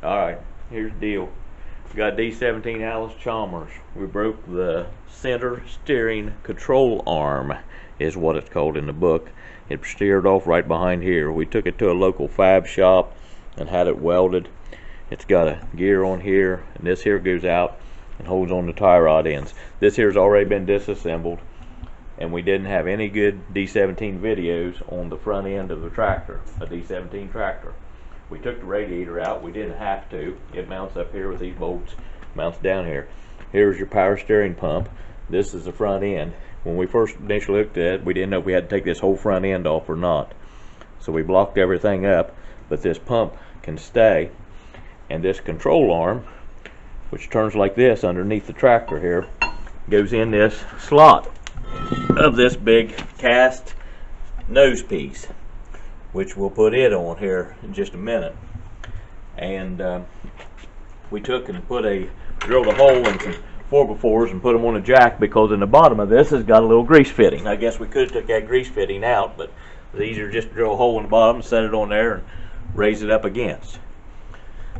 Alright, here's the deal. We got D17 Allis Chalmers. We broke the center steering control arm, is what it's called in the book. It steered off right behind here. We took it to a local fab shop and had it welded. It's got a gear on here, and this here goes out and holds on the tie rod ends. This here's already been disassembled, and we didn't have any good D17 videos on the front end of the tractor, a D17 tractor. We took the radiator out. We didn't have to. It mounts up here with these bolts, mounts down here. Here's your power steering pump. This is the front end. When we first initially looked at it, we didn't know if we had to take this whole front end off or not. So we blocked everything up, but this pump can stay. And this control arm, which turns like this underneath the tractor here, goes in this slot of this big cast nose piece, which we'll put it on here in just a minute. And we took and drilled a hole in some 4x4s and put them on a jack, because in the bottom of this has got a little grease fitting. I guess we could have took that grease fitting out, but it's easier just to drill a hole in the bottom and set it on there and raise it up against.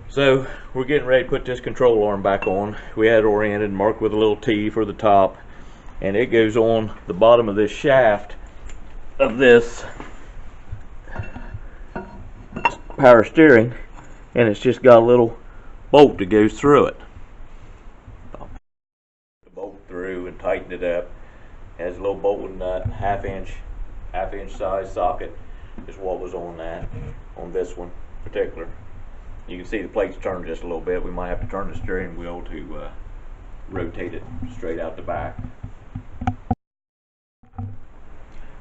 So we're getting ready to put this control arm back on. We had it oriented and marked with a little T for the top, and it goes on the bottom of this shaft of this power steering, and it's just got a little bolt that goes through it. The bolt through and tighten it up. It has a little bolt with nut, half inch size socket is what was on that, on this one particular. You can see the plates turn just a little bit. We might have to turn the steering wheel to rotate it straight out the back.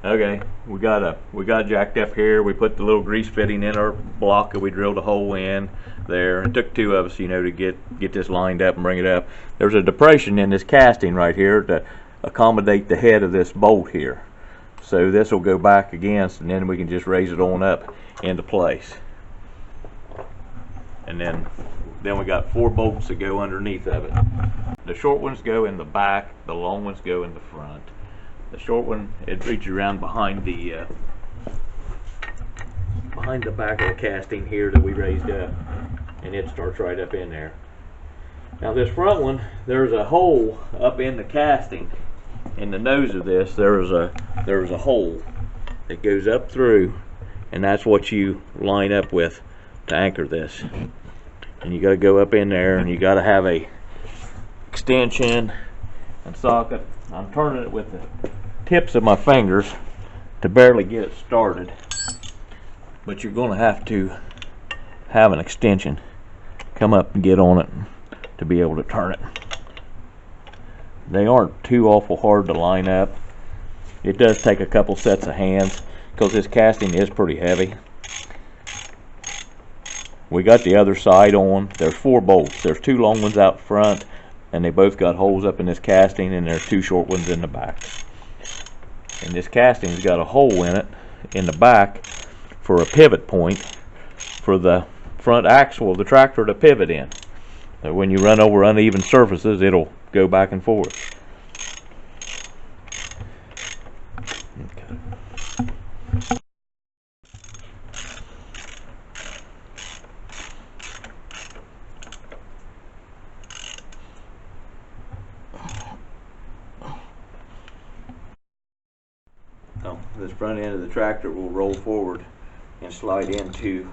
Okay, we got jacked up here. We put the little grease fitting in our block that we drilled a hole in there. It took two of us, to get this lined up and bring it up. There's a depression in this casting right here to accommodate the head of this bolt here. So this will go back against, and then we can just raise it on up into place. And then we got 4 bolts that go underneath of it. The short ones go in the back, the long ones go in the front. The short one, it reaches around behind the back of the casting here that we raised up, and it starts right up in there. Now this front one, there's a hole up in the casting. In the nose of this, there's a hole that goes up through, and that's what you line up with to anchor this. And you got to go up in there, and you got to have a extension and socket. I'm turning it with the tips of my fingers to barely get it started, but you're going to have an extension come up and get on it to be able to turn it. They aren't too awful hard to line up. It does take a couple sets of hands because this casting is pretty heavy. We got the other side on. There's 4 bolts. There's 2 long ones out front, and they both got holes up in this casting, and there's 2 short ones in the back. And this casting's got a hole in it in the back for a pivot point for the front axle of the tractor to pivot in. So when you run over uneven surfaces, it'll go back and forth. Okay. This front end of the tractor will roll forward and slide into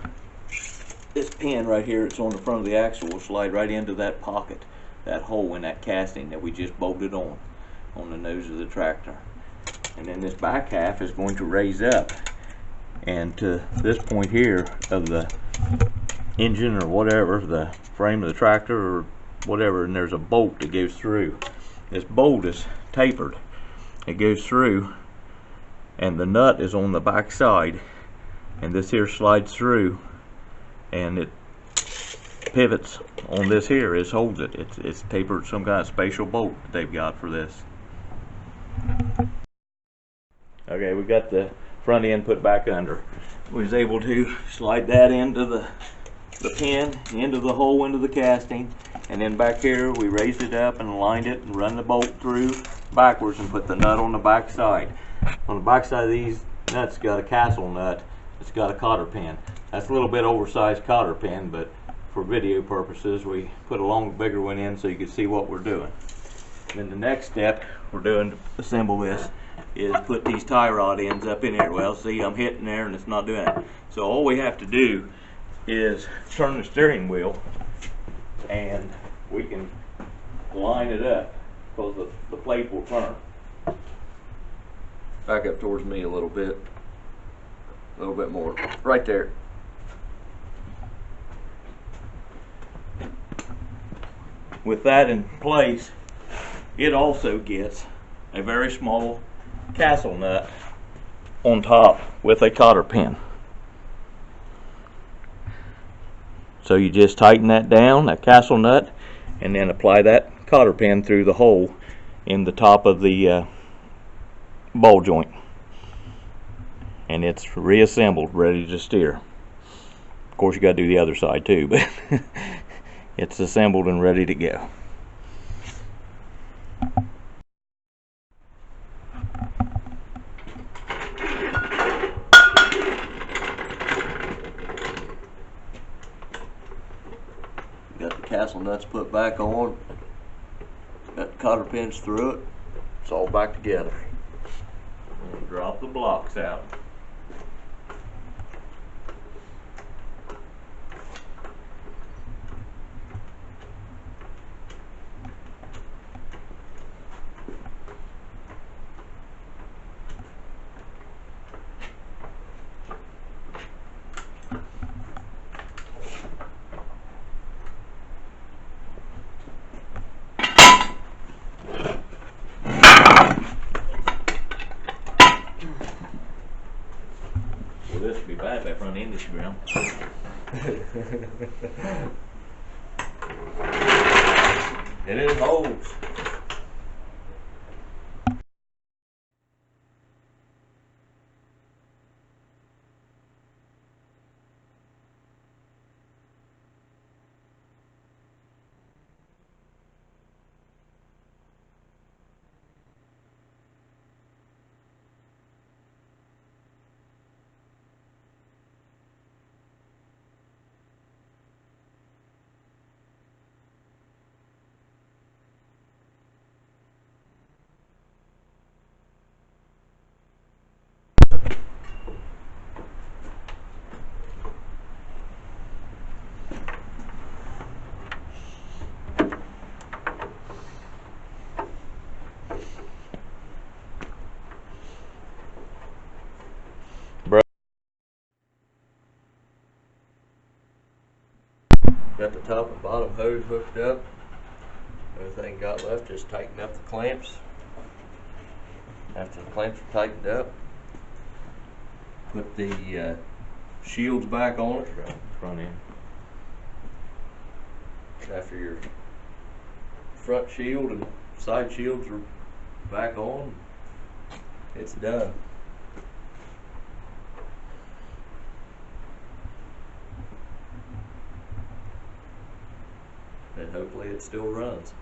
this pin right here. It's on the front of the axle. Will slide right into that pocket, that hole in that casting that we just bolted on the nose of the tractor. And then this back half is going to raise up, and to this point here of the engine or whatever, the frame of the tractor or whatever, and there's a bolt that goes through. This bolt is tapered. It goes through, and the nut is on the back side, and this here slides through, and it pivots on this here. It holds it. It's tapered, some kind of special bolt that they've got for this. Okay, we got the front end put back under. We was able to slide that into the pin, into the hole, into the casting, and then back here we raised it up and aligned it and run the bolt through backwards and put the nut on the back side. On the back side of these nuts got a castle nut. It's got a cotter pin. That's a little bit oversized cotter pin, but for video purposes, we put a long, bigger one in so you can see what we're doing. Then the next step we're doing to assemble this is put these tie rod ends up in here. Well, see, I'm hitting there and it's not doing it. So all we have to do is turn the steering wheel and we can line it up because the plate will turn. Back up towards me a little bit more, right there. With that in place, it also gets a very small castle nut on top with a cotter pin. So you just tighten that down, that castle nut, and then apply that cotter pin through the hole in the top of the ball joint, and it's reassembled, ready to steer. Of course, you got to do the other side too, but it's assembled and ready to go. Got the castle nuts put back on, got the cotter pins through it, it's all back together. We'll drop the blocks out. Well, this would be bad if I run into this ground. And it holds. Got the top and bottom hose hooked up. Everything got left is tighten up the clamps. After the clamps are tightened up, put the shields back on it, front end. After your front shield and side shields are back on, it's done. And hopefully it still runs.